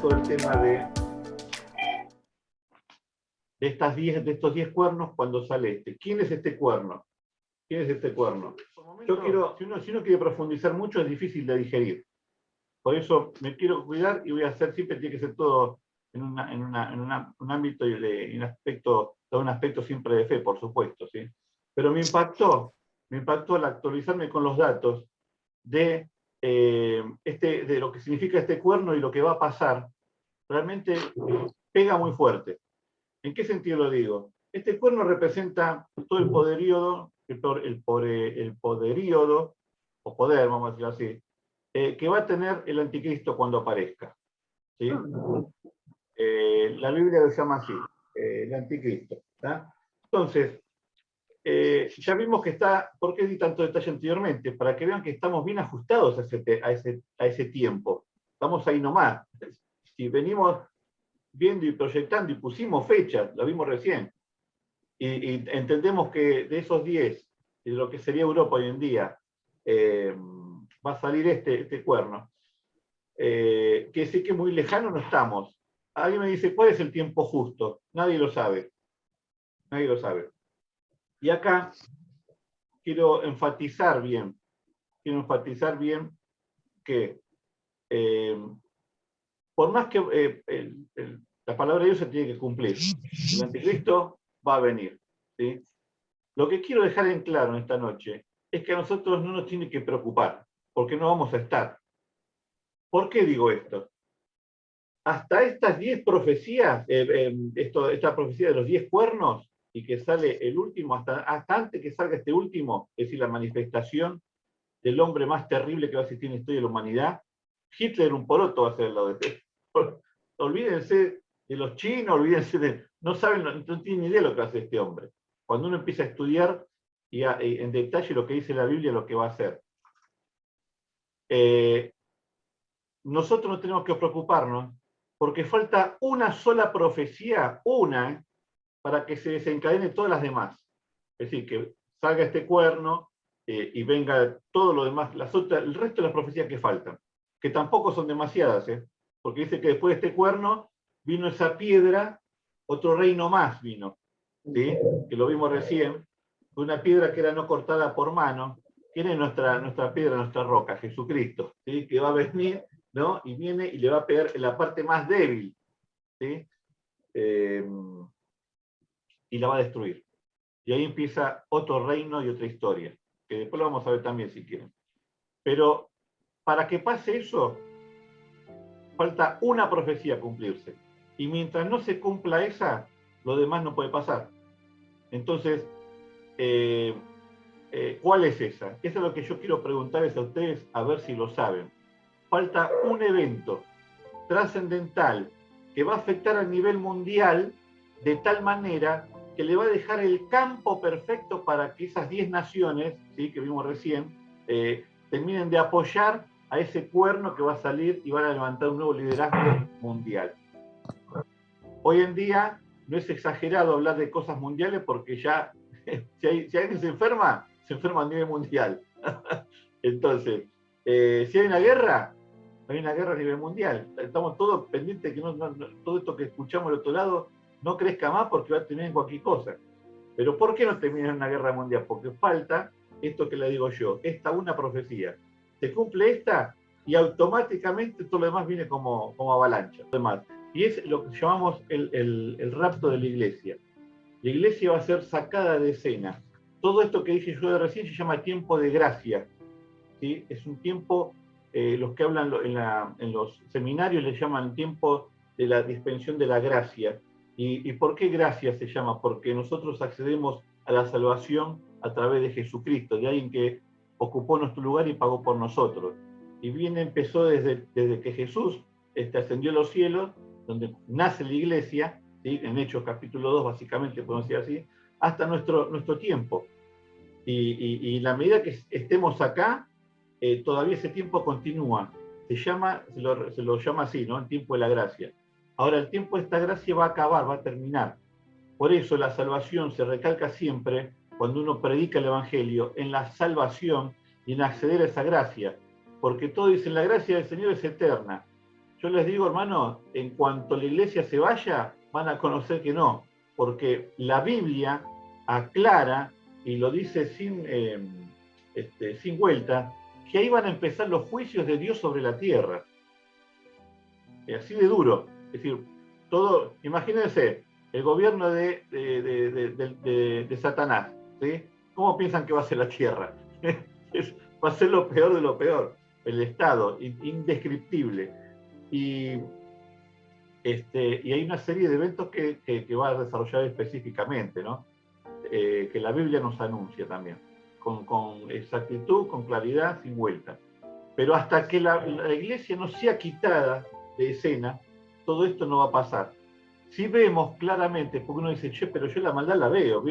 todo el tema de estos 10 cuernos cuando sale este. ¿Quién es este cuerno? ¿Quién es este cuerno? Yo quiero, si uno quiere profundizar mucho, es difícil de digerir. Por eso me quiero cuidar y voy a hacer, siempre tiene que ser todo en un ámbito y un aspecto siempre de fe, por supuesto, ¿sí? Pero me impactó al actualizarme con los datos de lo que significa este cuerno y lo que va a pasar. Realmente pega muy fuerte. ¿En qué sentido lo digo? Este cuerno representa todo el poderíodo, o poder, vamos a decirlo así, que va a tener el anticristo cuando aparezca. ¿Sí? La Biblia lo llama así, el anticristo. ¿tá? Entonces, ya vimos que está, ¿por qué di tanto detalle anteriormente? Para que vean que estamos bien ajustados a ese tiempo. Estamos ahí nomás. Si venimos viendo y proyectando y pusimos fechas, lo vimos recién, y entendemos que de esos 10, de lo que sería Europa hoy en día, va a salir este cuerno, que sí que muy lejano no estamos. Alguien me dice, ¿cuál es el tiempo justo? Nadie lo sabe. Nadie lo sabe. Y acá quiero enfatizar bien que por más que la palabra de Dios se tiene que cumplir, el anticristo va a venir. ¿sí? Lo que quiero dejar en claro en esta noche es que a nosotros no nos tiene que preocupar, porque no vamos a estar. ¿Por qué digo esto? Hasta estas 10 profecías, esta profecía de los 10 cuernos, y que sale el último, hasta antes que salga este último, es decir, la manifestación del hombre más terrible que va a existir en la historia de la humanidad, Hitler un poroto va a ser el lado de Olvídense de los chinos, olvídense de... No saben, no tienen ni idea de lo que hace este hombre. Cuando uno empieza a estudiar y en detalle lo que dice la Biblia, lo que va a hacer. Nosotros no tenemos que preocuparnos porque falta una sola profecía, para que se desencadenen todas las demás. Es decir, que salga este cuerno y venga todo lo demás, el resto de las profecías que faltan, que tampoco son demasiadas, porque dice que después de este cuerno vino esa piedra, otro reino más vino, ¿sí? Que lo vimos recién, una piedra que era no cortada por mano, que era nuestra piedra, nuestra roca, Jesucristo, ¿sí? Que va a venir, ¿no? Y viene y le va a pegar en la parte más débil, ¿sí? Y la va a destruir. Y ahí empieza otro reino y otra historia, que después lo vamos a ver también si quieren. Pero para que pase eso, falta una profecía a cumplirse. Y mientras no se cumpla esa, lo demás no puede pasar. Entonces, ¿cuál es esa? Eso es lo que yo quiero preguntarles a ustedes, a ver si lo saben. Falta un evento trascendental que va a afectar a nivel mundial de tal manera que le va a dejar el campo perfecto para que esas 10 naciones, ¿sí? Que vimos recién, terminen de apoyar a ese cuerno que va a salir y van a levantar un nuevo liderazgo mundial. Hoy en día no es exagerado hablar de cosas mundiales porque ya, si alguien se enferma a nivel mundial. Entonces, si hay una guerra a nivel mundial. Estamos todos pendientes de que todo esto que escuchamos al otro lado no crezca más porque va a terminar en cualquier cosa. Pero ¿por qué no termina en una guerra mundial? Porque falta esto que le digo yo, esta una profecía. Se cumple esta y automáticamente todo lo demás viene como avalancha. Y es lo que llamamos el rapto de la iglesia. La iglesia va a ser sacada de escena. Todo esto que dije yo de recién se llama tiempo de gracia. ¿sí? Es un tiempo, los que hablan en los seminarios le llaman tiempo de la dispensión de la gracia. ¿Y por qué gracia se llama? Porque nosotros accedemos a la salvación a través de Jesucristo, de alguien que ocupó nuestro lugar y pagó por nosotros. Y bien empezó desde que Jesús ascendió a los cielos, donde nace la iglesia, ¿sí? En Hechos capítulo 2, básicamente, podemos decir así, hasta nuestro tiempo. Y la medida que estemos acá, todavía ese tiempo continúa. Se lo llama así, ¿no? El tiempo de la gracia. Ahora, el tiempo de esta gracia va a acabar, va a terminar. Por eso la salvación se recalca siempre, cuando uno predica el Evangelio, en la salvación y en acceder a esa gracia. Porque todo dice, la gracia del Señor es eterna. yo les digo, hermano, en cuanto la iglesia se vaya, van a conocer que no, porque la Biblia aclara, y lo dice sin vuelta, que ahí van a empezar los juicios de Dios sobre la tierra. Así de duro. Es decir, todo, imagínense, el gobierno de Satanás, ¿sí? ¿Cómo piensan que va a ser la tierra? Va a ser lo peor de lo peor. El Estado, indescriptible. Y hay una serie de eventos que va a desarrollar específicamente, ¿no? Que la Biblia nos anuncia también, con exactitud, con claridad, sin vuelta. Pero hasta que la iglesia no sea quitada de escena, todo esto no va a pasar. Si vemos claramente, porque uno dice, che, pero yo la maldad la veo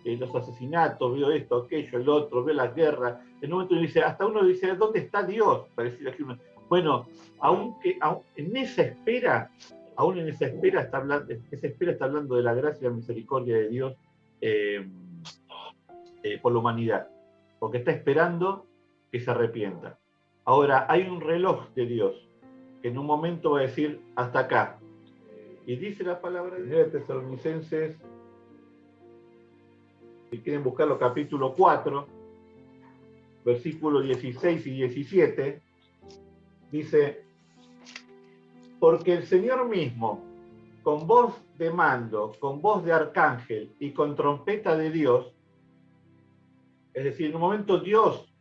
los asesinatos, veo esto, aquello, el otro, veo las guerras. En un momento uno dice, hasta uno dice, ¿dónde está Dios? Para decir aquí uno, bueno, aún en esa espera está hablando de la gracia y la misericordia de Dios por la humanidad, porque está esperando que se arrepienta. Ahora, hay un reloj de Dios que en un momento va a decir, hasta acá. Y dice la palabra de Tesalonicenses, si quieren buscarlo, capítulo 4, versículos 16 y 17, dice, porque el Señor mismo, con voz de mando, con voz de arcángel y con trompeta de Dios, es decir, en un momento Dios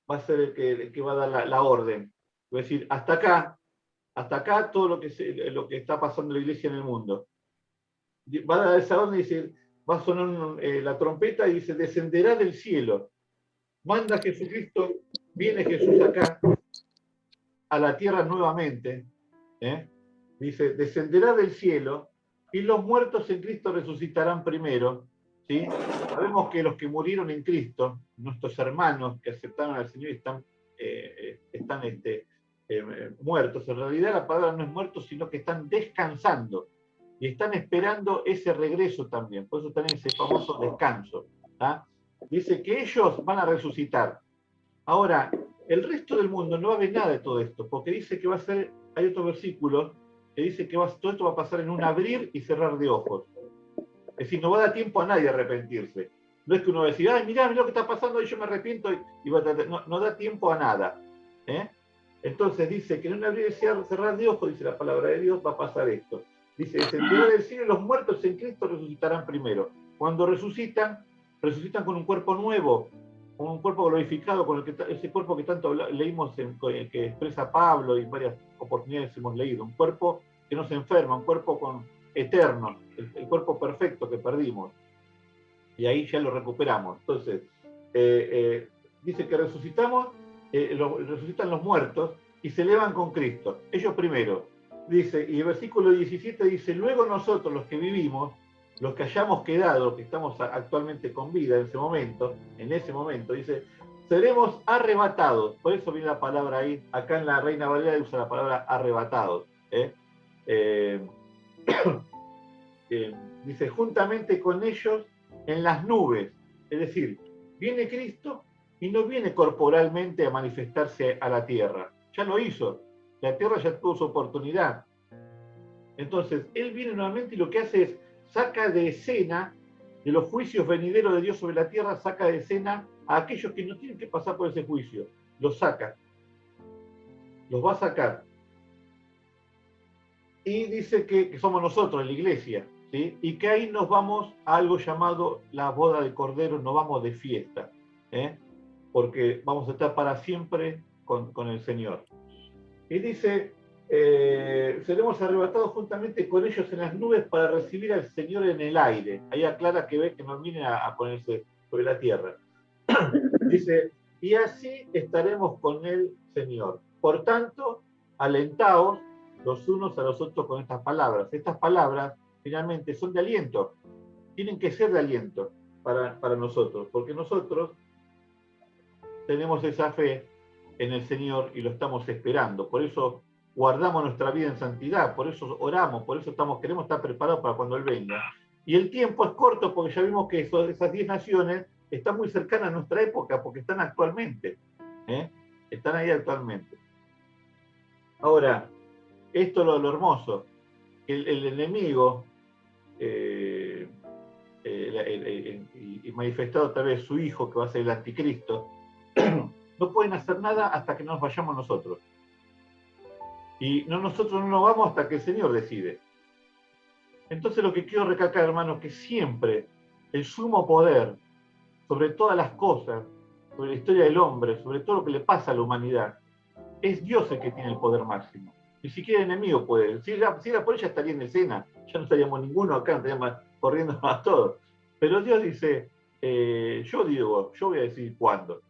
va a ser el que va a dar la orden. Es decir, hasta acá todo lo que está pasando en la iglesia en el mundo. Va a dar esa orden y dice, va a sonar la trompeta y dice, descenderá del cielo. Manda Jesucristo, viene Jesús acá a la tierra nuevamente. Dice, descenderá del cielo y los muertos en Cristo resucitarán primero. ¿Sí? Sabemos que los que murieron en Cristo, nuestros hermanos que aceptaron al Señor, están muertos. En realidad la palabra no es muertos, sino que están descansando y están esperando ese regreso también. Por eso están en ese famoso descanso. Dice que ellos van a resucitar. Ahora, el resto del mundo no va a ver nada de todo esto, porque dice que va a ser, hay otro versículo que dice que todo esto va a pasar en un abrir y cerrar de ojos. Es decir, no va a dar tiempo a nadie a arrepentirse. No es que uno va a decir, ay, mirá lo que está pasando y yo me arrepiento, no da tiempo a nada. Entonces dice que en un abrir y cerrar de ojos, dice la palabra de Dios, va a pasar esto. Dice, descenderá del cielo y los muertos en Cristo resucitarán primero. Cuando resucitan con un cuerpo nuevo, con un cuerpo glorificado, con ese cuerpo que tanto leímos, que expresa Pablo y en varias oportunidades hemos leído. Un cuerpo que no se enferma, un cuerpo eterno, el cuerpo perfecto que perdimos. Y ahí ya lo recuperamos. Entonces, dice que resucitan los muertos y se elevan con Cristo. Ellos primero. Dice, y el versículo 17 dice, luego nosotros los que vivimos, los que hayamos quedado, que estamos actualmente con vida en ese momento, dice, seremos arrebatados. Por eso viene la palabra ahí, acá en la Reina Valera usa la palabra arrebatados. Dice, juntamente con ellos en las nubes. Es decir, viene Cristo y no viene corporalmente a manifestarse a la tierra. Ya lo hizo. La tierra ya tuvo su oportunidad. Entonces, Él viene nuevamente y lo que hace es saca de escena, de los juicios venideros de Dios sobre la tierra, saca de escena a aquellos que no tienen que pasar por ese juicio. Los saca. Los va a sacar. Y dice que somos nosotros, la iglesia, ¿sí? Y que ahí nos vamos a algo llamado la boda del Cordero, nos vamos de fiesta, porque vamos a estar para siempre con el Señor. Y dice, seremos arrebatados juntamente con ellos en las nubes para recibir al Señor en el aire. Ahí aclara que ve que no viene a ponerse sobre la tierra. Dice, y así estaremos con el Señor. Por tanto, alentaos los unos a los otros con estas palabras. Estas palabras finalmente son de aliento, tienen que ser de aliento para nosotros, porque nosotros tenemos esa fe en el Señor y lo estamos esperando. Por eso guardamos nuestra vida en santidad, por eso oramos, por eso queremos estar preparados para cuando Él venga. Y el tiempo es corto porque ya vimos que esas 10 naciones están muy cercanas a nuestra época porque están actualmente. Están ahí actualmente. Ahora, esto es lo hermoso, que el enemigo, y manifestado tal vez su hijo, que va a ser el anticristo, no pueden hacer nada hasta que nos vayamos nosotros. Y nosotros no nos vamos hasta que el Señor decide. Entonces lo que quiero recalcar, hermanos, que siempre el sumo poder sobre todas las cosas, sobre la historia del hombre, sobre todo lo que le pasa a la humanidad, es Dios el que tiene el poder máximo. Ni siquiera el enemigo puede. Si era por ella estaría en escena, ya no estaríamos ninguno acá, estaríamos corriendo a todos. Pero Dios dice, yo voy a decidir cuándo.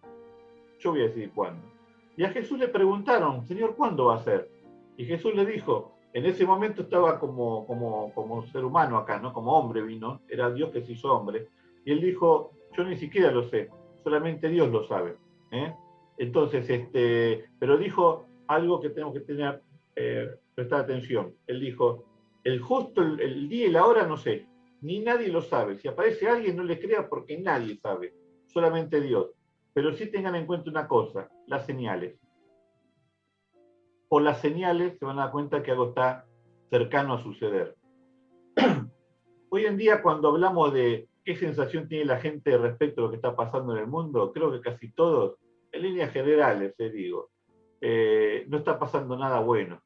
Yo voy a decidir cuándo. Y a Jesús le preguntaron, Señor, ¿cuándo va a ser? Y Jesús le dijo, en ese momento estaba como ser humano acá, ¿no? Como hombre vino, era Dios que se hizo hombre. Y él dijo, yo ni siquiera lo sé, solamente Dios lo sabe. Entonces, pero dijo algo que tenemos que tener, prestar atención. Él dijo, el justo, el día y la hora no sé, ni nadie lo sabe. Si aparece alguien, no le crea porque nadie sabe, solamente Dios. Pero sí tengan en cuenta una cosa, las señales. Por las señales se van a dar cuenta que algo está cercano a suceder. Hoy en día, cuando hablamos de qué sensación tiene la gente respecto a lo que está pasando en el mundo, creo que casi todos, en líneas generales, digo, no está pasando nada bueno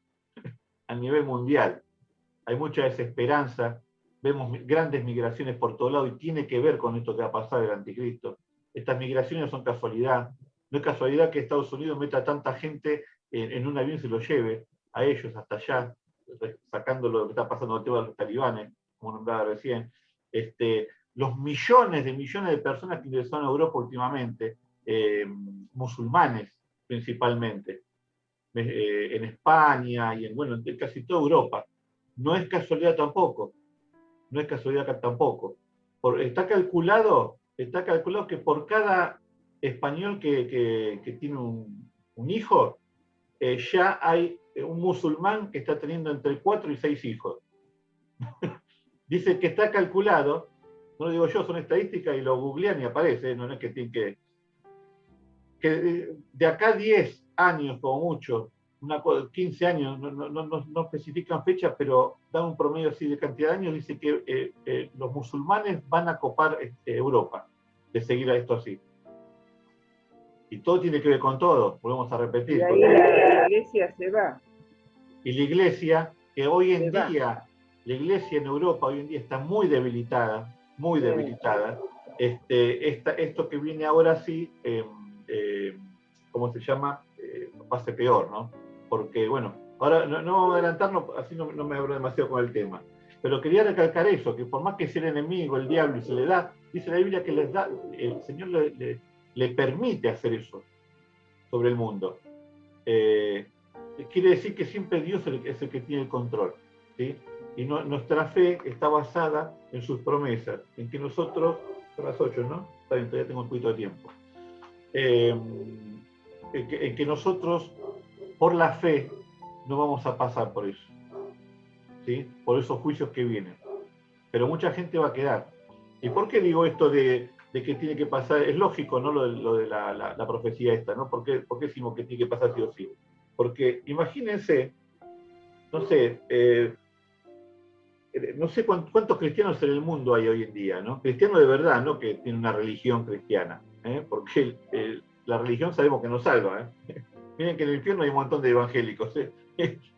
a nivel mundial. Hay mucha desesperanza, vemos grandes migraciones por todo lado y tiene que ver con esto que va a pasar el anticristo. Estas migraciones son casualidad. No es casualidad que Estados Unidos meta tanta gente en un avión y se lo lleve a ellos hasta allá, sacando lo que está pasando con el tema de los talibanes, como nombraba recién. Los millones de personas que ingresaron a Europa últimamente, musulmanes principalmente, en España y en casi toda Europa. No es casualidad tampoco. No es casualidad tampoco. Está calculado que por cada español que tiene un hijo, ya hay un musulmán que está teniendo entre 4 y 6 hijos. Dice que está calculado, no lo digo yo, son estadísticas y lo googlean y aparece, no es que tienen que de acá a 10 años como mucho, 15 años, no especifican fechas, pero dan un promedio así de cantidad de años, dice que los musulmanes van a copar Europa, de seguir a esto así. Y todo tiene que ver con todo, volvemos a repetir. Y ahí la iglesia se va. Y la iglesia, que hoy en día, la iglesia en Europa hoy en día está muy debilitada, muy debilitada. Esto que viene ahora sí, ¿cómo se llama? Va a ser peor, ¿no? Porque, bueno, ahora no vamos a adelantarnos, así no me abro demasiado con el tema. Pero quería recalcar eso, que por más que sea el enemigo, el diablo, y se le da, dice la Biblia que les da, el Señor le permite hacer eso sobre el mundo. Quiere decir que siempre Dios es el que tiene el control, ¿sí? Y nuestra fe está basada en sus promesas, en que nosotros, son las 8, ¿no? Está bien, todavía tengo un poquito de tiempo. En que nosotros, por la fe, no vamos a pasar por eso, ¿sí? Por esos juicios que vienen. Pero mucha gente va a quedar. ¿Y por qué digo esto de que tiene que pasar? Es lógico, ¿no? Lo de la profecía esta, ¿no? ¿Por qué decimos que tiene que pasar sí o sí? Porque imagínense, no sé, no sé cuántos cristianos en el mundo hay hoy en día, ¿no? Cristianos de verdad, ¿no? Que tienen una religión cristiana, porque la religión sabemos que no salva, Miren que en el infierno hay un montón de evangélicos,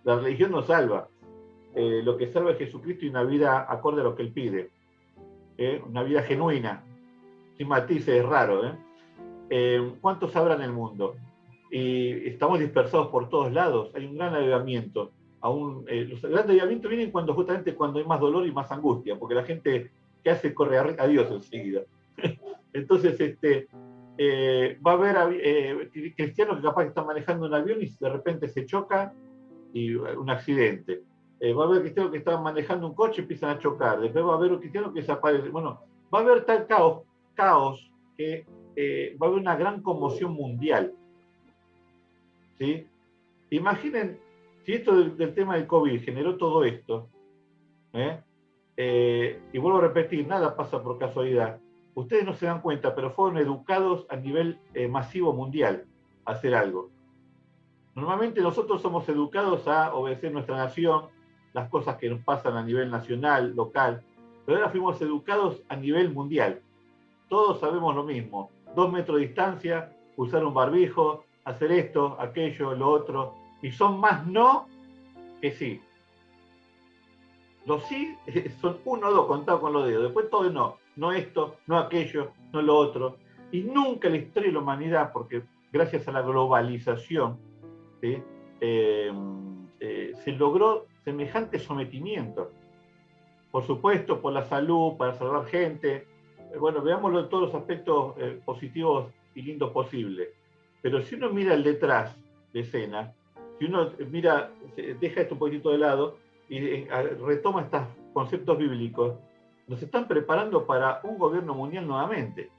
La religión no salva. Lo que salva es Jesucristo y una vida acorde a lo que Él pide, una vida genuina, sin matices, es raro, ¿Cuántos habrá en el mundo? Y estamos dispersados por todos lados, hay un gran avivamiento. Los grandes avivamientos vienen justamente cuando hay más dolor y más angustia, porque la gente que hace corre a Dios enseguida. Entonces, va a haber cristianos que capaz que están manejando un avión y de repente se choca y un accidente. Va a haber cristianos que están manejando un coche y empiezan a chocar. Después va a haber cristianos que desaparecen. Bueno, va a haber tal caos que va a haber una gran conmoción mundial. ¿Sí? Imaginen, si esto del tema del COVID generó todo esto, y vuelvo a repetir, nada pasa por casualidad. Ustedes no se dan cuenta, pero fueron educados a nivel masivo mundial a hacer algo. Normalmente nosotros somos educados a obedecer nuestra nación, las cosas que nos pasan a nivel nacional, local, pero ahora fuimos educados a nivel mundial. Todos sabemos lo mismo, 2 metros de distancia, usar un barbijo, hacer esto, aquello, lo otro, y son más no que sí. Los sí son 1 o 2 contados con los dedos, después todo es no, no esto, no aquello, no lo otro. Y nunca en la historia de la humanidad, porque gracias a la globalización, ¿sí? Se logró semejante sometimiento. Por supuesto, por la salud, para salvar gente. Bueno, veámoslo en todos los aspectos positivos y lindos posibles. Pero si uno mira el detrás de escena, si uno mira, deja esto un poquito de lado y retoma estos conceptos bíblicos, nos están preparando para un gobierno mundial nuevamente.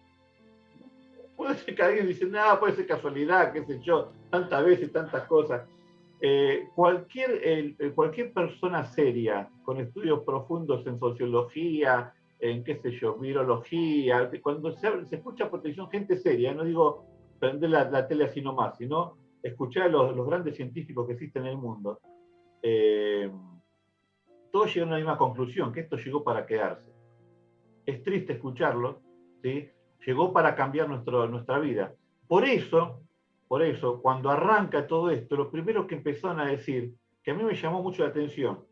Puede ser que alguien dice, nada, puede ser casualidad, qué sé yo, tantas veces, tantas cosas. Cualquier persona seria, con estudios profundos en sociología, en qué sé yo, virología, cuando se escucha protección, gente seria, no digo prender la tele así nomás, sino escuchar a los grandes científicos que existen en el mundo, todos llegan a la misma conclusión, que esto llegó para quedarse. Es triste escucharlo, ¿sí? Llegó para cambiar nuestra vida. Por eso, cuando arranca todo esto, lo primero que empezaron a decir, que a mí me llamó mucho la atención,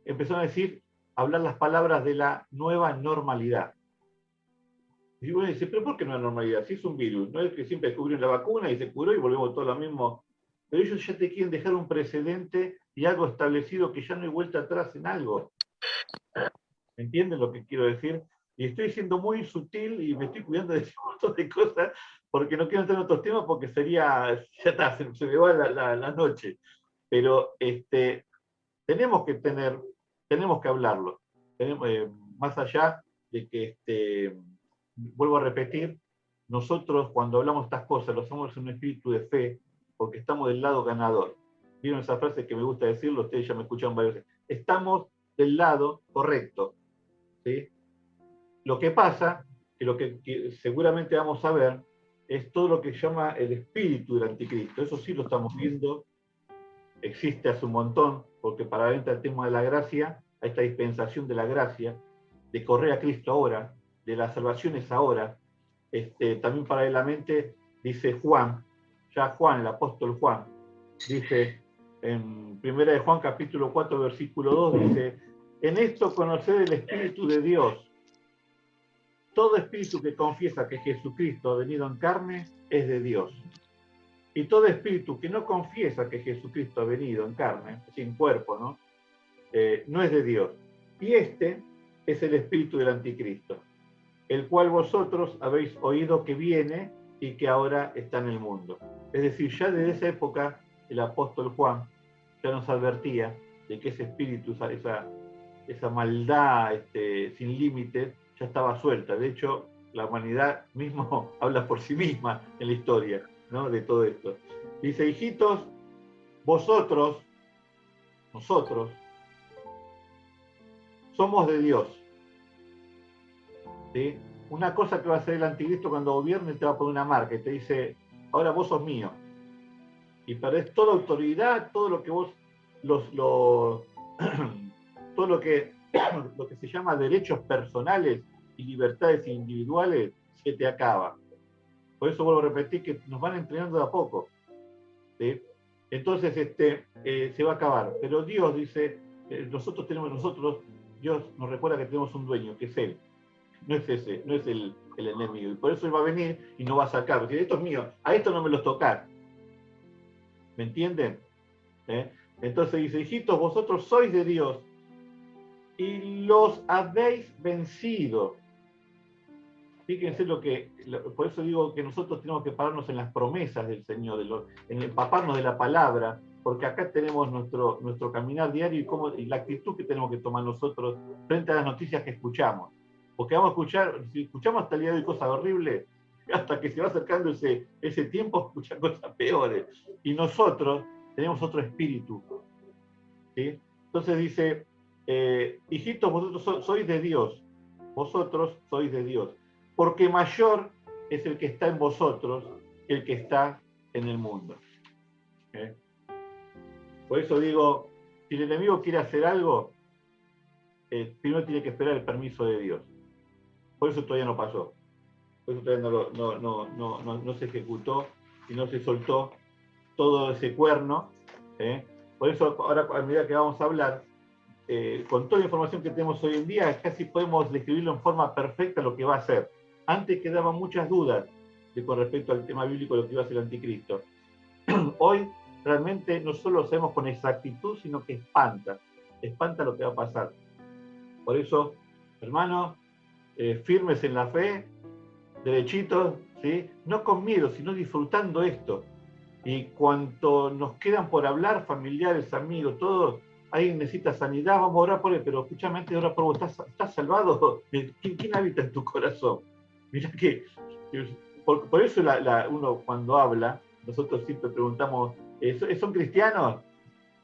empezaron a decir, hablar las palabras de la nueva normalidad. Y uno dice, pero ¿por qué nueva normalidad? Si es un virus, no es que siempre descubrieron la vacuna y se curó y volvemos todo lo mismo. Pero ellos ya te quieren dejar un precedente y algo establecido que ya no hay vuelta atrás en algo. ¿Me entienden lo que quiero decir? Y estoy siendo muy sutil y me estoy cuidando de decir un montón de cosas porque no quiero entrar en otros temas porque sería, ya está, se me va la noche. Pero tenemos que hablarlo. Más allá de que, vuelvo a repetir, nosotros cuando hablamos estas cosas lo hacemos en un espíritu de fe porque estamos del lado ganador. ¿Vieron esa frase que me gusta decirlo? Ustedes ya me escucharon varias veces. Estamos del lado correcto. ¿Sí? Lo que pasa, que lo que seguramente vamos a ver, es todo lo que se llama el espíritu del anticristo. Eso sí lo estamos viendo, existe hace un montón, porque para entrar el tema de la gracia, a esta dispensación de la gracia, de correr a Cristo ahora, de la salvación es ahora, también paralelamente dice Juan, ya Juan, el apóstol Juan, dice en 1 de Juan capítulo 4, versículo 2, dice, en esto conocer el Espíritu de Dios. Todo espíritu que confiesa que Jesucristo ha venido en carne es de Dios. Y todo espíritu que no confiesa que Jesucristo ha venido en carne, sin cuerpo, ¿no? No es de Dios. Y este es el espíritu del anticristo, el cual vosotros habéis oído que viene y que ahora está en el mundo. Es decir, ya desde esa época el apóstol Juan ya nos advertía de que ese espíritu, esa maldad sin límites, ya estaba suelta. De hecho, la humanidad mismo habla por sí misma en la historia, ¿no? De todo esto. Dice, hijitos, nosotros, somos de Dios. ¿Sí? Una cosa que va a hacer el anticristo cuando gobierne, te va a poner una marca y te dice, ahora vos sos mío. Y perdés toda autoridad, todo lo que vos, todo lo que se llama derechos personales y libertades individuales, se te acaba. Por eso vuelvo a repetir que nos van entrenando de a poco. ¿Sí? Entonces se va a acabar. Pero Dios dice, Dios nos recuerda que tenemos un dueño, que es Él. No es ese, no es el enemigo. Y por eso Él va a venir y nos va a sacar. Porque esto es mío, a esto no me los tocás. ¿Me entienden? Entonces dice, hijitos, vosotros sois de Dios y los habéis vencido. Fíjense por eso digo que nosotros tenemos que pararnos en las promesas del Señor, en empaparnos de la palabra, porque acá tenemos nuestro caminar diario y la actitud que tenemos que tomar nosotros frente a las noticias que escuchamos. Porque vamos a escuchar, si escuchamos hasta el día de hoy cosas horribles, hasta que se va acercando ese tiempo, escuchar cosas peores. Y nosotros tenemos otro espíritu. ¿Sí? Entonces dice, hijitos, vosotros sois de Dios. Vosotros sois de Dios. Porque mayor es el que está en vosotros que el que está en el mundo. Por eso digo, si el enemigo quiere hacer algo, primero tiene que esperar el permiso de Dios. Por eso todavía no pasó. Por eso todavía no se ejecutó y no se soltó todo ese cuerno. Por eso ahora, a medida que vamos a hablar, con toda la información que tenemos hoy en día, casi podemos describirlo en forma perfecta lo que va a ser. Antes quedaban muchas dudas con respecto al tema bíblico de lo que iba a ser el anticristo. Hoy realmente no solo lo sabemos con exactitud, sino que espanta lo que va a pasar. Por eso, hermanos, firmes en la fe, derechitos, ¿sí? No con miedo, sino disfrutando esto. Y cuanto nos quedan por hablar, familiares, amigos, todos, alguien necesita sanidad, vamos a orar por él, pero escúchame, antes de orar por vos, ¿estás salvado? ¿Quién habita en tu corazón? Mirá que, por eso uno cuando habla, nosotros siempre preguntamos, ¿son cristianos?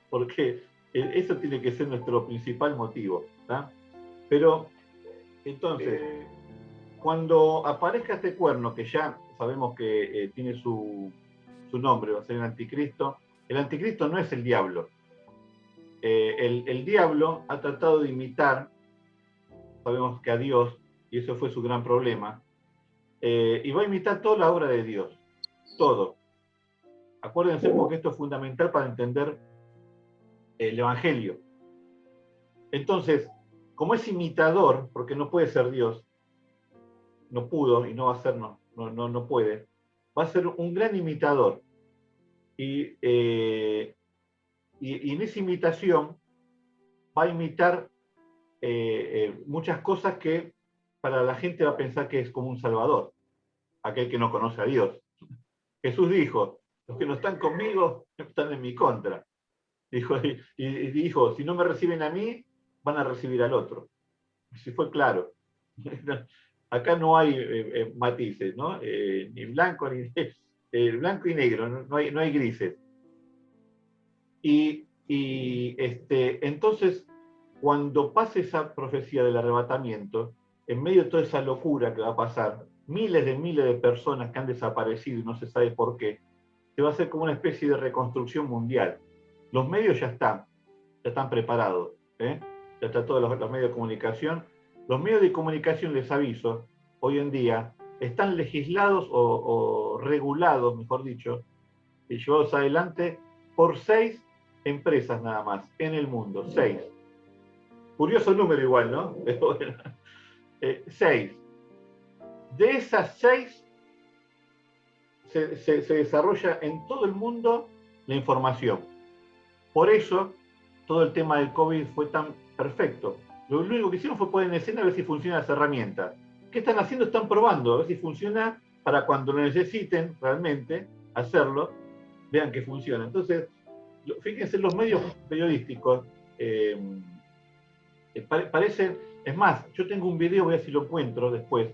Porque eso tiene que ser nuestro principal motivo, ¿tá? Pero, entonces, cuando aparezca este cuerno, que ya sabemos que tiene su nombre, va a ser el anticristo no es el diablo. El diablo ha tratado de imitar, sabemos que a Dios, y eso fue su gran problema, y va a imitar toda la obra de Dios, todo. Acuérdense porque esto es fundamental para entender el Evangelio. Entonces, como es imitador, porque no puede ser Dios, no pudo y no va a ser, no puede, va a ser un gran imitador. Y en esa imitación va a imitar muchas cosas que para la gente va a pensar que es como un salvador, aquel que no conoce a Dios. Jesús dijo, los que no están conmigo están en mi contra. Dijo, y dijo, si no me reciben a mí, van a recibir al otro. Si fue claro. Acá no hay matices, ¿no? Ni blanco, ni blanco y negro, no hay grises. Entonces, cuando pase esa profecía del arrebatamiento, en medio de toda esa locura que va a pasar, miles de personas que han desaparecido y no se sabe por qué, se va a hacer como una especie de reconstrucción mundial. Los medios ya están preparados, ya están todos los medios de comunicación. Los medios de comunicación, les aviso, hoy en día están legislados o regulados, mejor dicho, y llevados adelante por 6 empresas nada más en el mundo, 6. Curioso número igual, ¿no? 6. De esas 6 se desarrolla en todo el mundo la información. Por eso todo el tema del COVID fue tan perfecto. Lo único que hicieron fue poner en escena a ver si funcionan las herramientas. ¿Qué están haciendo? Están probando a ver si funciona para cuando lo necesiten realmente hacerlo, vean que funciona. Entonces, fíjense, los medios periodísticos parecen, es más, yo tengo un video, voy a ver si lo encuentro después,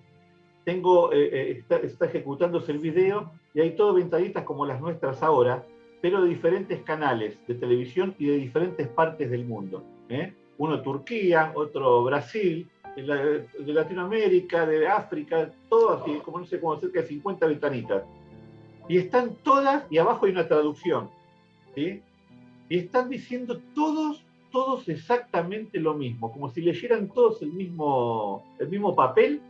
está ejecutándose el video y hay todo ventaditas como las nuestras ahora, pero de diferentes canales de televisión y de diferentes partes del mundo. Uno Turquía, otro Brasil, de Latinoamérica, de África, todo así, como no sé, como cerca de 50 ventanitas. Y están todas, y abajo hay una traducción, ¿sí? Y están diciendo todos exactamente lo mismo, como si leyeran todos el mismo papel,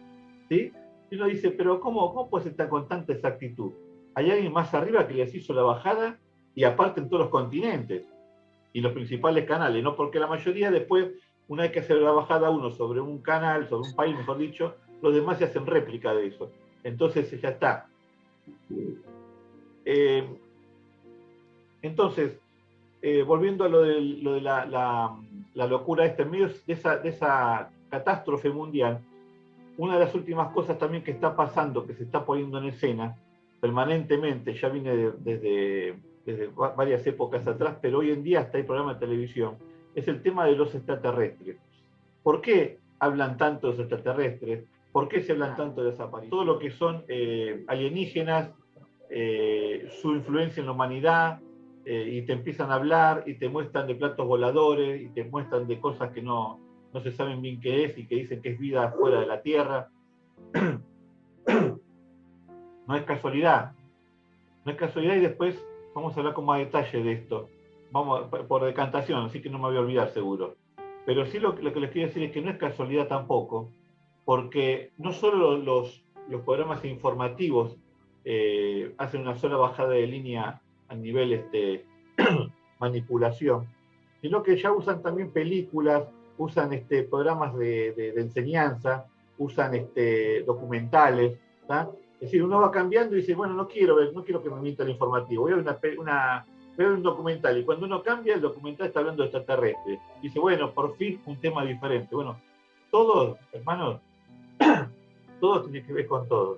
¿sí? Y uno dice, pero ¿cómo puedes estar con tanta exactitud? Hay alguien más arriba que les hizo la bajada, y aparte en todos los continentes, y los principales canales, ¿no? Porque la mayoría después, una vez que hace la bajada uno sobre un canal, sobre un país, mejor dicho, los demás se hacen réplica de eso. Entonces ya está. Entonces, volviendo a lo de la locura en medio de esa catástrofe mundial, una de las últimas cosas también que está pasando, que se está poniendo en escena permanentemente, ya viene desde varias épocas atrás, pero hoy en día hasta hay programas de televisión, es el tema de los extraterrestres. ¿Por qué hablan tanto de los extraterrestres? ¿Por qué se hablan tanto de desapariciones? Todo lo que son alienígenas, su influencia en la humanidad, y te empiezan a hablar y te muestran de platos voladores y te muestran de cosas que no se saben bien qué es y que dicen que es vida fuera de la Tierra. No es casualidad. No es casualidad, y después vamos a hablar con más detalle de esto. vamos por decantación, así que no me voy a olvidar seguro. Pero sí lo que les quiero decir es que no es casualidad tampoco, porque no solo los programas informativos hacen una sola bajada de línea a nivel manipulación, sino que ya usan también películas, usan programas de enseñanza, usan documentales, ¿tá? Es decir, uno va cambiando y dice, bueno, no quiero que me mienta el informativo, voy a ver un documental, y cuando uno cambia, el documental está hablando de extraterrestres. Dice, bueno, por fin un tema diferente. Bueno, todos, hermanos, todo tiene que ver con todo.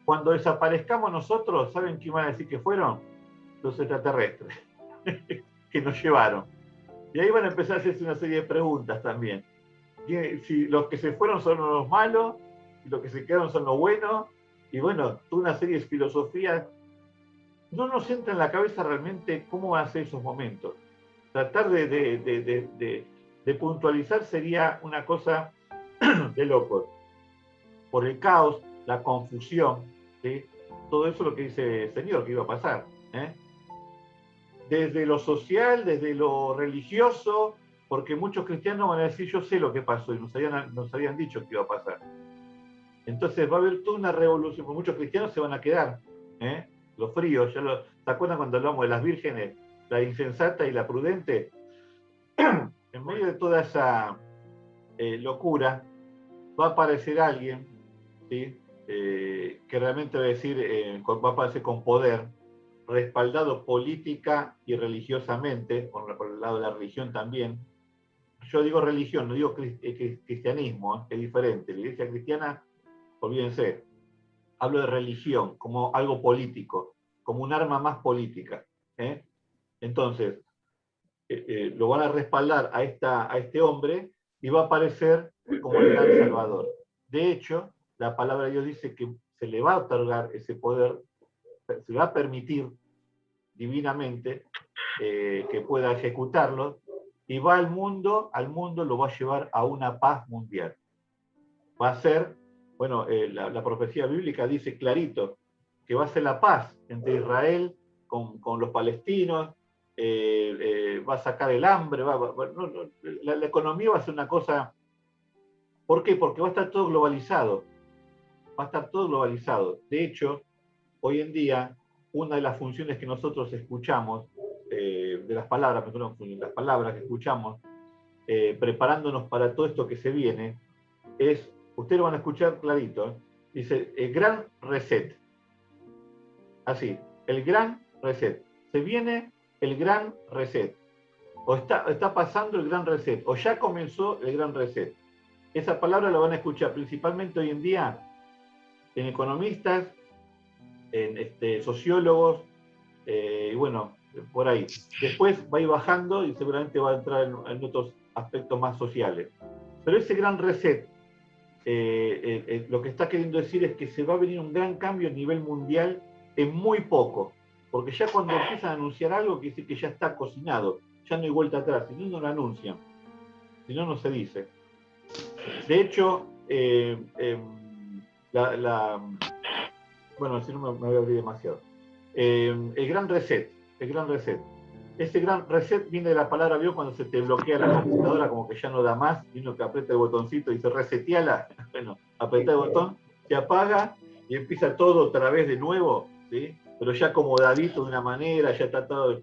Cuando desaparezcamos nosotros, ¿saben quién van a decir que fueron? Los extraterrestres, que nos llevaron. Y ahí van a empezar a hacerse una serie de preguntas también. Si los que se fueron son los malos, y los que se quedaron son los buenos, y bueno, toda una serie de filosofías. No nos entra en la cabeza realmente cómo van a ser esos momentos. Tratar de puntualizar sería una cosa de locos. Por el caos, la confusión, ¿sí? Todo eso es lo que dice el Señor que iba a pasar. Desde lo social, desde lo religioso, porque muchos cristianos van a decir, yo sé lo que pasó, y nos habían dicho que iba a pasar. Entonces va a haber toda una revolución, porque muchos cristianos se van a quedar, los fríos. ¿Se acuerdan cuando hablamos de las vírgenes, la insensata y la prudente? En medio de toda esa locura, va a aparecer alguien, ¿sí? Que realmente va a decir, va a aparecer con poder, respaldado política y religiosamente, por el lado de la religión también. Yo digo religión, no digo cristianismo, es diferente. La iglesia cristiana, olvídense, hablo de religión como algo político, como un arma más política. Entonces, lo van a respaldar a este hombre y va a aparecer como el gran salvador. De hecho, la palabra de Dios dice que se le va a otorgar ese poder, se le va a permitir divinamente que pueda ejecutarlo, y va al mundo lo va a llevar a una paz mundial. Va a ser, bueno, la profecía bíblica dice clarito que va a ser la paz entre Israel con los palestinos, va a sacar el hambre, la economía va a ser una cosa. ¿Por qué? Porque va a estar todo globalizado. Va a estar todo globalizado. De hecho, hoy en día, una de las funciones que nosotros escuchamos, de las palabras que escuchamos, preparándonos para todo esto que se viene, es, ustedes lo van a escuchar clarito, dice, el gran reset. Así, el gran reset. Se viene el gran reset. O está pasando el gran reset, o ya comenzó el gran reset. Esa palabra la van a escuchar principalmente hoy en día en economistas, en sociólogos, y bueno, por ahí. Después va a ir bajando y seguramente va a entrar en otros aspectos más sociales. Pero ese gran reset, lo que está queriendo decir es que se va a venir un gran cambio a nivel mundial en muy poco. Porque ya cuando empiezan a anunciar algo, quiere decir que ya está cocinado, ya no hay vuelta atrás, si no, no lo anuncian, si no, no se dice. De hecho, bueno, si no me voy a abrir demasiado. El gran reset. Ese gran reset viene de la palabra, ¿vio? Cuando se te bloquea la computadora, como que ya no da más, y uno que aprieta el botoncito y dice reseteala. Bueno, aprieta el botón, se apaga y empieza todo otra vez de nuevo, ¿sí? Pero ya acomodadito de una manera, ya está toda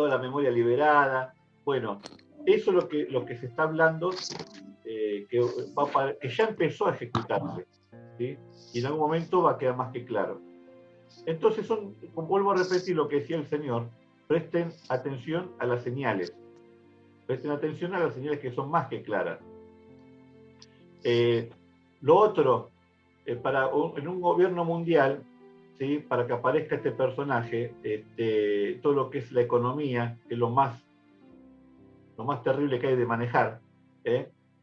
la memoria liberada. Bueno, eso es lo que se está hablando, que ya empezó a ejecutarse, ¿sí? Y en algún momento va a quedar más que claro. Entonces, vuelvo a repetir lo que decía el Señor, presten atención a las señales. Presten atención a las señales que son más que claras. Lo otro, en un gobierno mundial, ¿sí? Para que aparezca este personaje, todo lo que es la economía, que es lo más terrible que hay de manejar.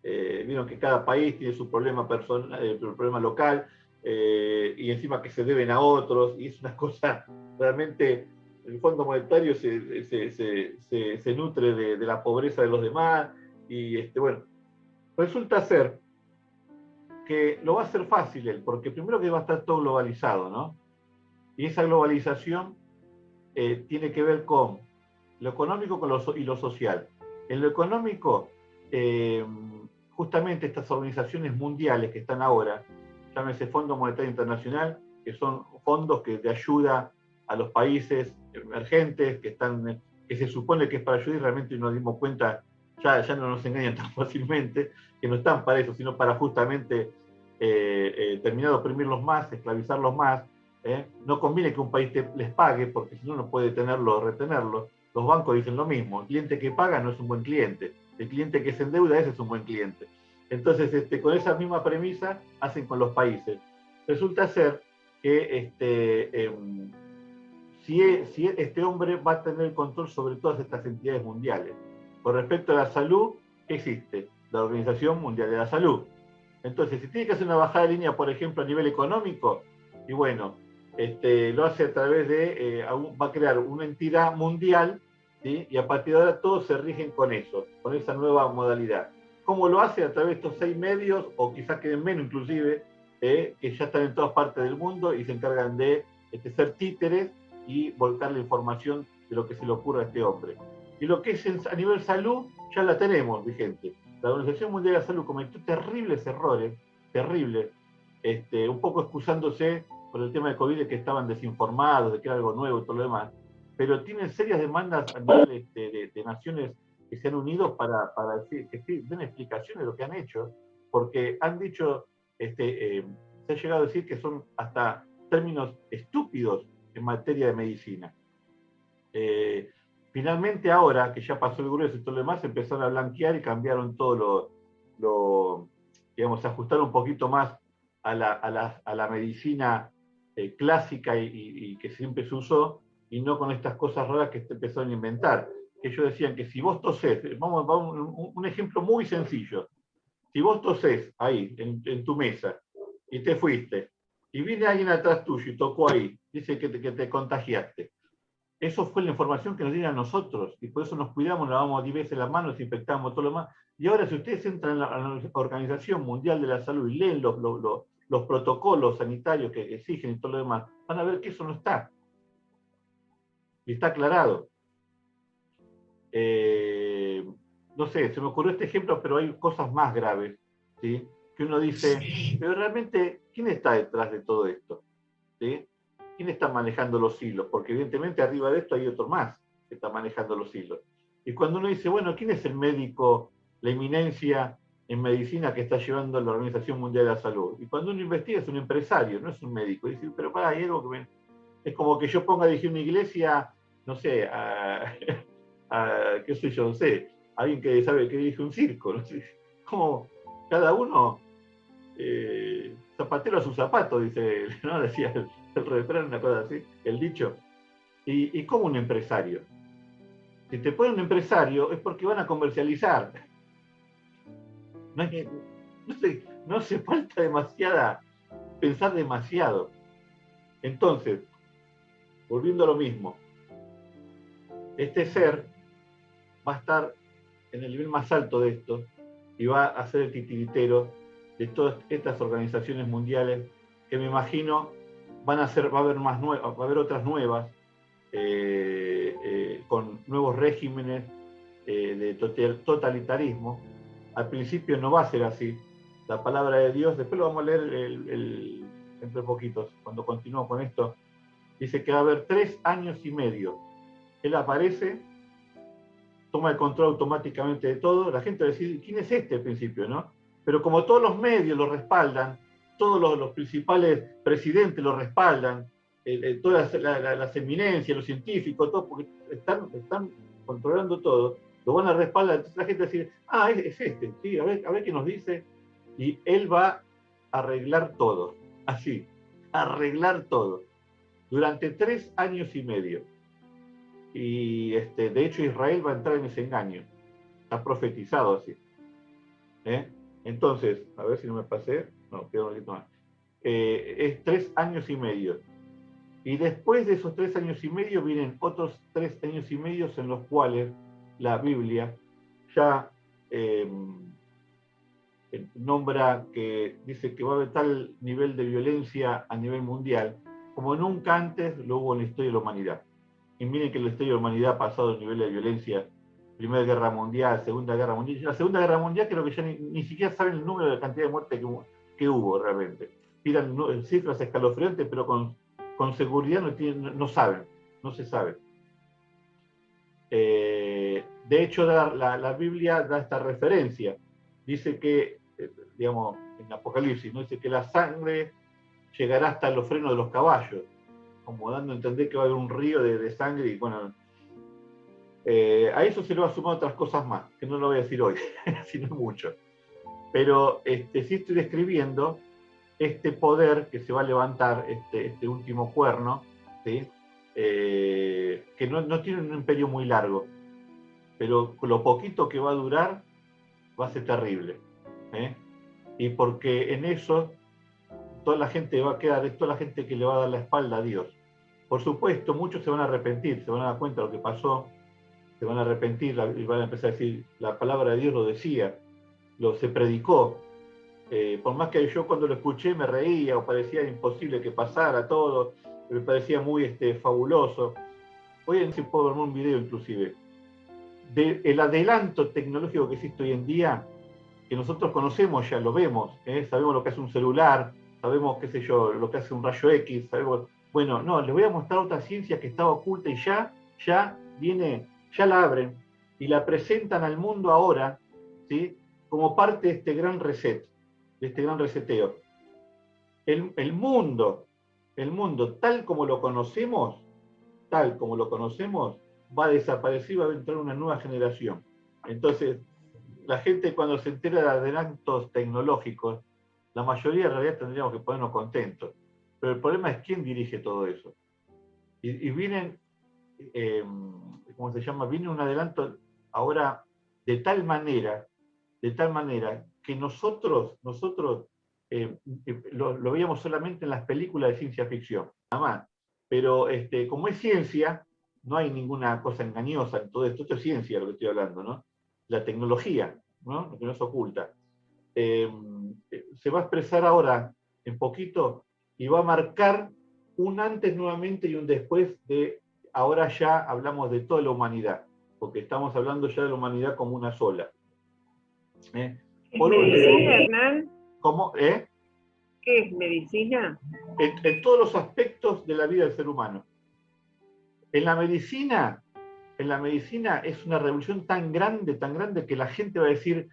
Vieron que cada país tiene su problema personal, su problema local, y encima que se deben a otros, y es una cosa realmente. El Fondo Monetario se nutre de la pobreza de los demás, y bueno, resulta ser que lo va a hacer fácil él, porque primero que va a estar todo globalizado, ¿no? Y esa globalización tiene que ver con lo económico y lo social. En lo económico, justamente estas organizaciones mundiales que están ahora, llámese Fondo Monetario Internacional, que son fondos de ayuda a los países emergentes, que se supone que es para ayudar y realmente nos dimos cuenta, ya no nos engañan tan fácilmente, que no están para eso, sino para justamente terminar de oprimirlos más, esclavizarlos más. No conviene que un país les pague, porque si no, no puede tenerlo o retenerlo. Los bancos dicen lo mismo, el cliente que paga no es un buen cliente, el cliente que se endeuda, ese es un buen cliente. Entonces, con esa misma premisa, hacen con los países. Resulta ser que si este hombre va a tener el control sobre todas estas entidades mundiales. Con respecto a la salud, ¿qué existe? La Organización Mundial de la Salud. Entonces, si tiene que hacer una bajada de línea, por ejemplo, a nivel económico, y bueno, lo hace a través de, va a crear una entidad mundial, ¿sí? Y a partir de ahora todos se rigen con eso, con esa nueva modalidad. ¿Cómo lo hace? A través de estos 6 medios, o quizás queden menos inclusive, que ya están en todas partes del mundo y se encargan de ser títeres y volcar la información de lo que se le ocurre a este hombre. Y lo que es a nivel salud, ya la tenemos vigente. La Organización Mundial de la Salud cometió terribles errores, terribles, un poco excusándose por el tema de COVID, de que estaban desinformados, de que era algo nuevo y todo lo demás, pero tienen serias demandas a nivel de naciones que se han unido para decir, que den explicaciones de lo que han hecho, porque han dicho, se ha llegado a decir que son hasta términos estúpidos en materia de medicina. Finalmente ahora, que ya pasó el grueso y todo lo demás, empezaron a blanquear y cambiaron todo digamos, se ajustaron un poquito más a la medicina clásica y que siempre se usó, y no con estas cosas raras que empezaron a inventar. Que ellos decían que si vos tosés, vamos un ejemplo muy sencillo, si vos tosés ahí, en tu mesa, y te fuiste, y viene alguien atrás tuyo y tocó ahí, dice que te contagiaste. Eso fue la información que nos dieron a nosotros, y por eso nos cuidamos, lavamos 10 veces las manos, desinfectamos todo lo demás. Y ahora, si ustedes entran a la Organización Mundial de la Salud y leen los protocolos sanitarios que exigen y todo lo demás, van a ver que eso no está. Y está aclarado. No sé, se me ocurrió este ejemplo, pero hay cosas más graves, ¿sí? Que uno dice, pero realmente, ¿quién está detrás de todo esto? ¿Sí? ¿Quién está manejando los hilos? Porque evidentemente arriba de esto hay otro más que está manejando los hilos. Y cuando uno dice, bueno, ¿quién es el médico, la eminencia en medicina que está llevando la Organización Mundial de la Salud? Y cuando uno investiga es un empresario, no es un médico. Y dice, pero para, hay algo que es como que yo ponga a dirigir una iglesia, no sé, qué sé yo, no sé, alguien que sabe que dirige un circo, no sé, como cada uno, zapatero a su zapato, dice, ¿no? Decía el refrán, una cosa así, el dicho. Y como un empresario. Si te ponen un empresario es porque van a comercializar. No hace falta pensar demasiado. Entonces, volviendo a lo mismo, este ser va a estar en el nivel más alto de esto y va a ser el titiritero de todas estas organizaciones mundiales que me imagino va a haber otras nuevas, con nuevos regímenes de totalitarismo. Al principio no va a ser así. La palabra de Dios, después lo vamos a leer entre poquitos, cuando continúo con esto, dice que va a haber 3 años y medio. Él aparece, toma el control automáticamente de todo. La gente va a decir, ¿quién es este al principio, no? Pero como todos los medios lo respaldan, todos los principales presidentes lo respaldan, todas las eminencias, los científicos, todo, porque están controlando todo, lo van a respaldar. Entonces la gente va a decir, es este, sí, a ver qué nos dice. Y él va a arreglar todo, así, arreglar todo, durante 3 años y medio. Y de hecho Israel va a entrar en ese engaño, está profetizado así. Entonces, a ver si no me pasé, no, queda un poquito más. Es 3 años y medio. Y después de esos 3 años y medio vienen otros 3 años y medio en los cuales la Biblia ya nombra, que dice que va a haber tal nivel de violencia a nivel mundial como nunca antes lo hubo en la historia de la humanidad. y miren que la historia de la humanidad ha pasado niveles de violencia, Primera Guerra Mundial, Segunda Guerra Mundial. La Segunda Guerra Mundial creo que ya ni siquiera saben el número de la cantidad de muertes que hubo realmente. Tiran cifras escalofriantes, pero con seguridad no saben, no se sabe. De hecho, la Biblia da esta referencia. Dice que, digamos, en Apocalipsis, ¿no? Dice que la sangre llegará hasta los frenos de los caballos, como dando a entender que va a haber un río de sangre. Y bueno, a eso se le va a sumar otras cosas más, que no lo voy a decir hoy, sino mucho. Pero sí estoy describiendo este poder que se va a levantar, este último cuerno, ¿sí? Que no tiene un imperio muy largo, pero lo poquito que va a durar va a ser terrible. Y porque en eso toda la gente va a quedar, es toda la gente que le va a dar la espalda a Dios. Por supuesto, muchos se van a arrepentir, se van a dar cuenta de lo que pasó, se van a arrepentir y van a empezar a decir, la palabra de Dios lo decía, se predicó. Por más que yo cuando lo escuché me reía o parecía imposible que pasara todo, me parecía muy fabuloso. Hoy en día puedo armar un video inclusive del adelanto tecnológico que existe hoy en día, que nosotros conocemos, ya lo vemos, sabemos lo que hace un celular, sabemos, qué sé yo, lo que hace un rayo X, sabemos. Bueno, no, les voy a mostrar otra ciencia que estaba oculta y ya viene, ya la abren y la presentan al mundo ahora, ¿sí? Como parte de este gran reset, de este gran reseteo. El mundo tal como lo conocemos, va a desaparecer y va a entrar una nueva generación. Entonces, la gente cuando se entera de adelantos tecnológicos, la mayoría en realidad tendríamos que ponernos contentos. Pero el problema es quién dirige todo eso. Y vienen, ¿cómo se llama? Viene un adelanto ahora de tal manera que nosotros lo veíamos solamente en las películas de ciencia ficción, nada más. Pero como es ciencia, no hay ninguna cosa engañosa en todo esto. Esto es ciencia lo que estoy hablando, ¿no? La tecnología, ¿no? Lo que nos oculta. Se va a expresar ahora en poquito y va a marcar un antes nuevamente y un después de, ahora ya hablamos de toda la humanidad, porque estamos hablando ya de la humanidad como una sola. ¿Es medicina, Hernán? ¿Cómo? ¿Qué es medicina? En todos los aspectos de la vida del ser humano. En la medicina es una revolución tan grande que la gente va a decir,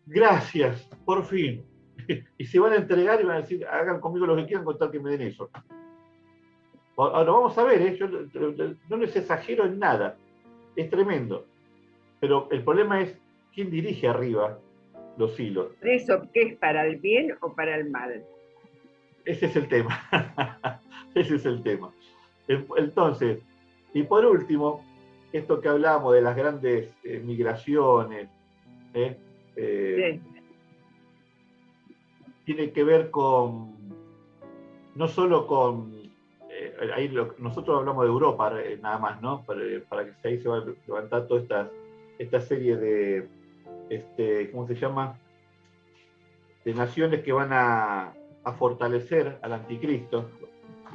gracias, por fin. Y se van a entregar y van a decir, hagan conmigo lo que quieran con tal que me den eso. Ahora vamos a ver, yo no les exagero en nada, es tremendo. Pero el problema es quién dirige arriba los hilos. ¿Eso qué es, para el bien o para el mal? Ese es el tema. Ese es el tema. Entonces, y por último, esto que hablábamos de las grandes migraciones, Sí. tiene que ver con, no solo con, nosotros hablamos de Europa nada más, ¿no? Para que ahí se va a levantar toda esta serie de, ¿cómo se llama? De naciones que van a fortalecer al anticristo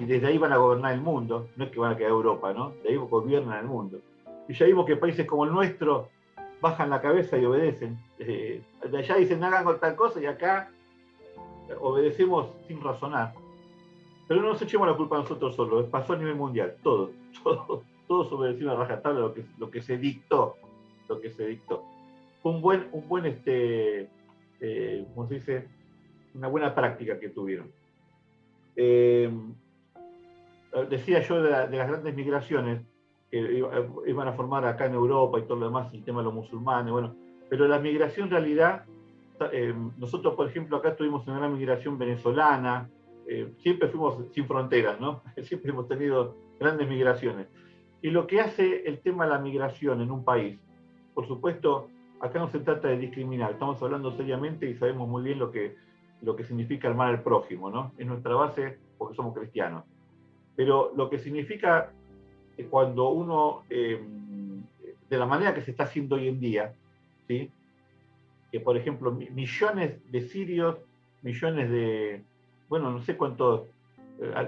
y desde ahí van a gobernar el mundo, no es que van a quedar Europa, ¿no? De ahí gobiernan el mundo. Y ya vimos que países como el nuestro bajan la cabeza y obedecen. De allá dicen hagan tal cosa y acá obedecemos sin razonar. Pero no nos echemos la culpa a nosotros solos, pasó a nivel mundial, todos obedecieron a rajatabla lo que se dictó. Fue un buen ¿cómo se dice? Una buena práctica que tuvieron. Decía yo de las grandes migraciones que iban a formar acá en Europa y todo lo demás, el tema de los musulmanes, bueno, pero la migración en realidad, nosotros por ejemplo acá tuvimos una gran migración venezolana, siempre fuimos sin fronteras, ¿no? Siempre hemos tenido grandes migraciones. Y lo que hace el tema de la migración en un país, por supuesto, acá no se trata de discriminar, estamos hablando seriamente y sabemos muy bien lo que significa amar al prójimo, ¿no? Es nuestra base porque somos cristianos. Pero lo que significa cuando uno, de la manera que se está haciendo hoy en día, ¿sí? Que por ejemplo millones de sirios, millones de, bueno, no sé cuántos,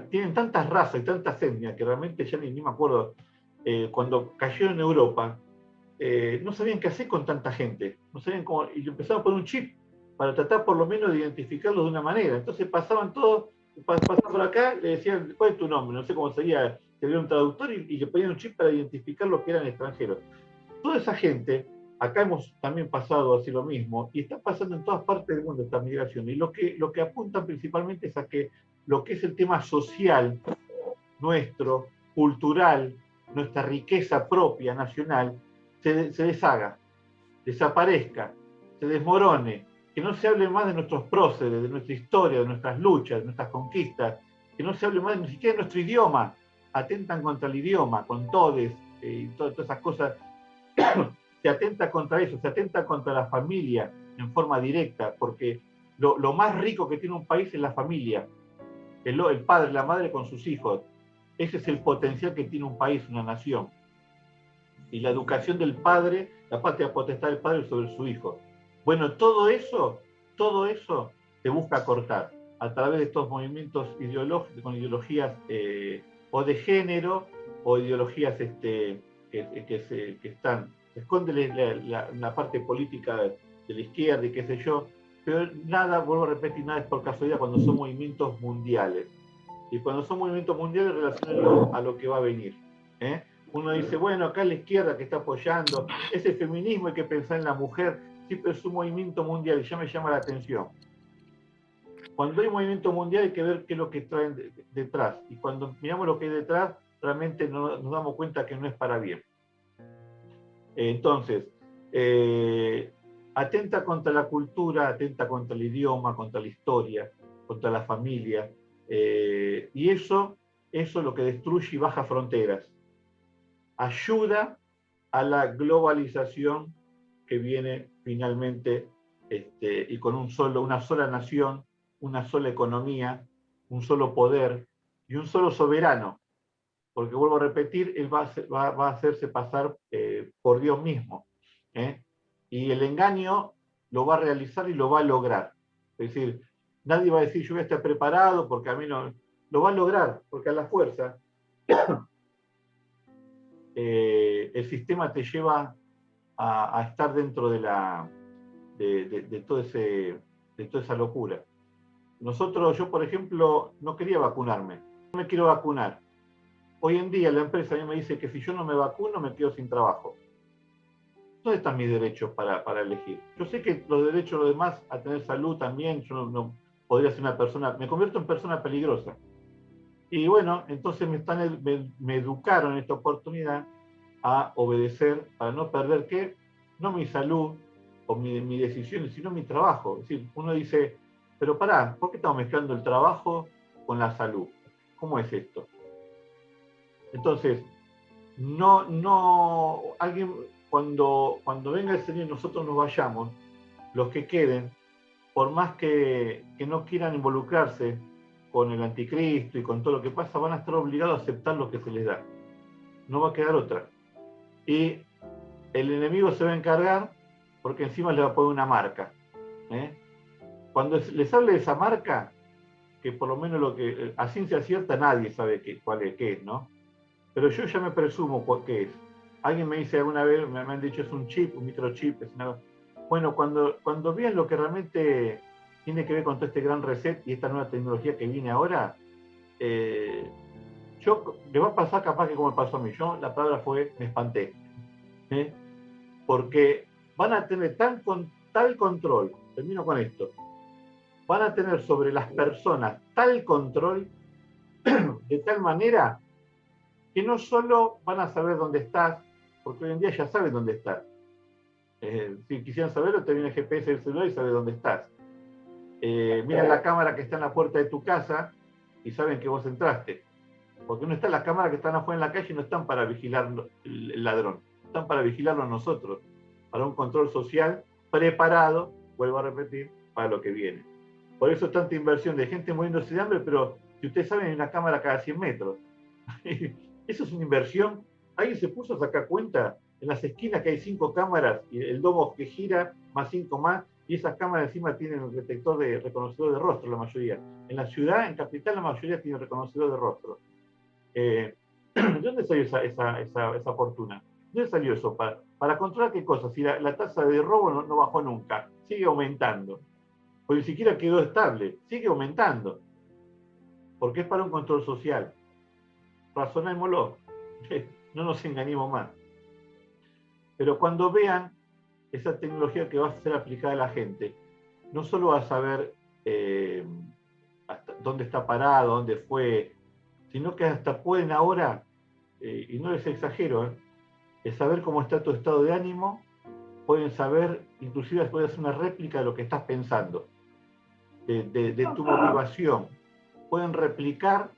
tienen tantas razas y tantas etnias que realmente ya ni me acuerdo, cuando cayeron en Europa, no sabían qué hacer con tanta gente, no sabían cómo, y empezaron a poner un chip para tratar por lo menos de identificarlos de una manera. Entonces pasaban todos, pasaban por acá, le decían, ¿cuál es tu nombre? No sé cómo sería, se dio un traductor y le ponían un chip para identificar los que eran extranjeros. Toda esa gente, acá hemos también pasado así lo mismo, y está pasando en todas partes del mundo esta migración. Y lo que apuntan principalmente es a que lo que es el tema social nuestro, cultural, nuestra riqueza propia, nacional, se deshaga, desaparezca, se desmorone, que no se hable más de nuestros próceres, de nuestra historia, de nuestras luchas, de nuestras conquistas, que no se hable más ni siquiera de nuestro idioma. Atentan contra el idioma, con todes y todas esas cosas. Se atenta contra eso, se atenta contra la familia en forma directa, porque lo más rico que tiene un país es la familia, el padre, la madre con sus hijos. Ese es el potencial que tiene un país, una nación. Y la educación del padre, la patria potestad del padre sobre su hijo. Bueno, todo eso se busca cortar a través de estos movimientos ideológicos, con ideologías o de género o ideologías que están, se esconde la parte política de la izquierda y qué sé yo, pero nada, vuelvo a repetir, nada es por casualidad cuando son movimientos mundiales. Y cuando son movimientos mundiales, relacionenlo a lo que va a venir. Uno dice, bueno, acá la izquierda que está apoyando, ese feminismo hay que pensar en la mujer, sí, pero es un movimiento mundial y ya me llama la atención. Cuando hay movimiento mundial hay que ver qué es lo que traen detrás. Y cuando miramos lo que hay detrás, realmente nos damos cuenta que no es para bien. Entonces, atenta contra la cultura, atenta contra el idioma, contra la historia, contra la familia. Y eso es lo que destruye y baja fronteras. Ayuda a la globalización que viene finalmente y con una sola nación, una sola economía, un solo poder y un solo soberano. Porque vuelvo a repetir, él va a hacerse pasar por Dios mismo. Y el engaño lo va a realizar y lo va a lograr. Es decir, nadie va a decir yo voy a estar preparado porque a mí no. Lo va a lograr, porque a la fuerza el sistema te lleva a estar dentro de toda esa locura. Yo por ejemplo, no quería vacunarme. No me quiero vacunar. Hoy en día la empresa a mí me dice que si yo no me vacuno me quedo sin trabajo. ¿Dónde están mis derechos para elegir? Yo sé que los derechos de los demás a tener salud también, yo no podría ser una persona, me convierto en persona peligrosa. Y bueno, entonces me educaron en esta oportunidad a obedecer para no perder ¿qué? No mi salud o mi decisión, sino mi trabajo. Es decir, uno dice, pero pará, ¿por qué estamos mezclando el trabajo con la salud? ¿Cómo es esto? Entonces, alguien, cuando venga el Señor y nosotros nos vayamos, los que queden, por más que no quieran involucrarse con el anticristo y con todo lo que pasa, van a estar obligados a aceptar lo que se les da. No va a quedar otra. Y el enemigo se va a encargar porque encima le va a poner una marca. Cuando les hable de esa marca, que por lo menos lo que a ciencia cierta nadie sabe qué es, ¿no? Pero yo ya me presumo qué es. Alguien me dice alguna vez, me han dicho es un chip, un microchip. Bueno, cuando vean lo que realmente tiene que ver con todo este gran reset y esta nueva tecnología que viene ahora, le va a pasar capaz que como me pasó a mí. La palabra me espanté. Porque van a tener tal control, termino con esto, van a tener sobre las personas tal control de tal manera que no solo van a saber dónde estás, porque hoy en día ya saben dónde estás. Si quisieran saberlo, te viene el GPS del celular y sabes dónde estás. Miran la cámara que está en la puerta de tu casa y saben que vos entraste. Porque no están las cámaras que están afuera en la calle y no están para vigilar el ladrón, están para vigilarlo nosotros, para un control social preparado, vuelvo a repetir, para lo que viene. Por eso tanta inversión de gente muriéndose de hambre, pero si ustedes saben, hay una cámara cada 100 metros. Eso es una inversión. Alguien se puso a sacar cuenta en las esquinas que hay 5 cámaras y el domo que gira más 5 más, y esas cámaras encima tienen un detector de reconocedor de rostro, la mayoría. En la ciudad, en capital, la mayoría tiene reconocedor de rostro. ¿De dónde salió esa fortuna? ¿De dónde salió eso? ¿Para controlar qué cosa? Si la tasa de robo no bajó nunca, sigue aumentando. O ni siquiera quedó estable, sigue aumentando. Porque es para un control social. Razonémoslo. No nos engañemos más. Pero cuando vean esa tecnología que va a ser aplicada a la gente, no solo va a saber hasta dónde está parado, dónde fue, sino que hasta pueden ahora, y no les exagero, es saber cómo está tu estado de ánimo, pueden saber, inclusive pueden hacer una réplica de lo que estás pensando, de tu motivación. Pueden replicar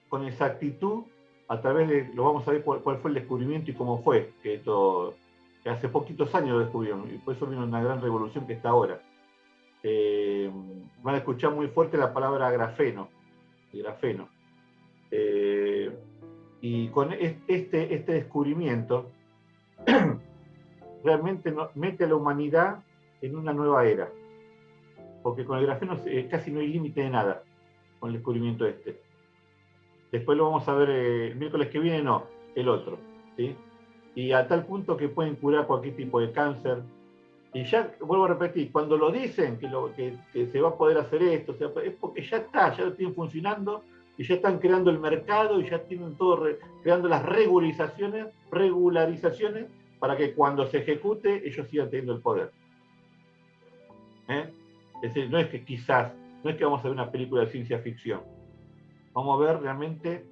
con exactitud a través de, lo vamos a ver cuál fue el descubrimiento y cómo fue, que hace poquitos años lo descubrieron, y por eso vino una gran revolución que está ahora. Van a escuchar muy fuerte la palabra grafeno. Y con este descubrimiento realmente mete a la humanidad en una nueva era, porque con el grafeno casi no hay límite de nada con el descubrimiento este. Después lo vamos a ver el miércoles que viene, no, el otro, ¿sí? Y a tal punto que pueden curar cualquier tipo de cáncer. Y ya, vuelvo a repetir, cuando lo dicen que se va a poder hacer esto, es porque ya está, ya lo tienen funcionando y ya están creando el mercado y ya tienen todo, creando las regularizaciones para que cuando se ejecute ellos sigan teniendo el poder. Es decir, no es que quizás, no es que vamos a ver una película de ciencia ficción, vamos a ver realmente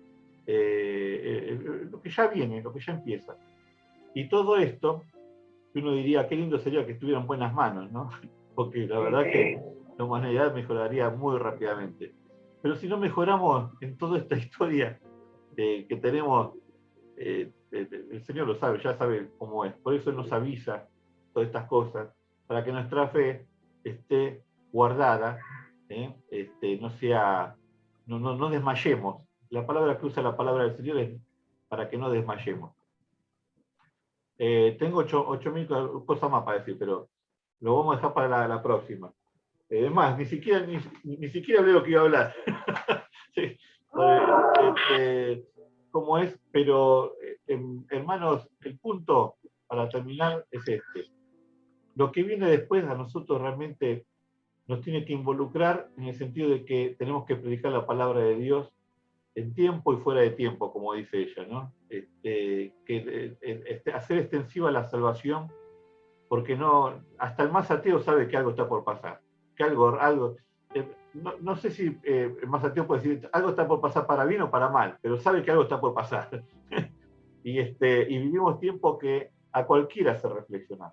lo que ya viene, lo que ya empieza. Y todo esto, uno diría, qué lindo sería que estuviera en buenas manos, ¿no? Porque la verdad que la humanidad mejoraría muy rápidamente. Pero si no mejoramos en toda esta historia que tenemos, el Señor lo sabe, ya sabe cómo es. Por eso Él nos avisa todas estas cosas, para que nuestra fe esté guardada, no desmayemos. La palabra que usa la palabra del Señor es para que no desmayemos. Tengo 8.000 cosas más para decir, pero lo vamos a dejar para la próxima. Es más, ni siquiera hablé lo que iba a hablar. Sí. ¿Cómo es? Pero, hermanos, el punto para terminar es este. Lo que viene después a nosotros realmente nos tiene que involucrar en el sentido de que tenemos que predicar la palabra de Dios en tiempo y fuera de tiempo, como dice ella, ¿no? Hacer extensiva la salvación, porque hasta el más ateo sabe que algo está por pasar, que algo no sé si el más ateo puede decir algo está por pasar para bien o para mal, pero sabe que algo está por pasar. y vivimos tiempos que a cualquiera hace reflexionar.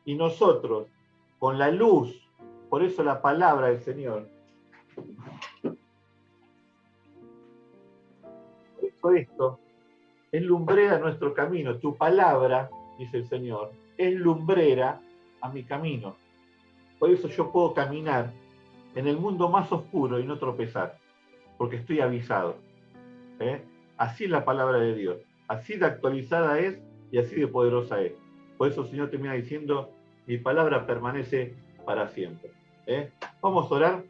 Y nosotros, con la luz, por eso la palabra del Señor, esto es lumbrera a nuestro camino. Tu palabra, dice el Señor, es lumbrera a mi camino. Por eso yo puedo caminar en el mundo más oscuro y no tropezar, porque estoy avisado. Así es la palabra de Dios, así de actualizada es y así de poderosa es. Por eso el Señor termina diciendo, mi palabra permanece para siempre. Vamos a orar.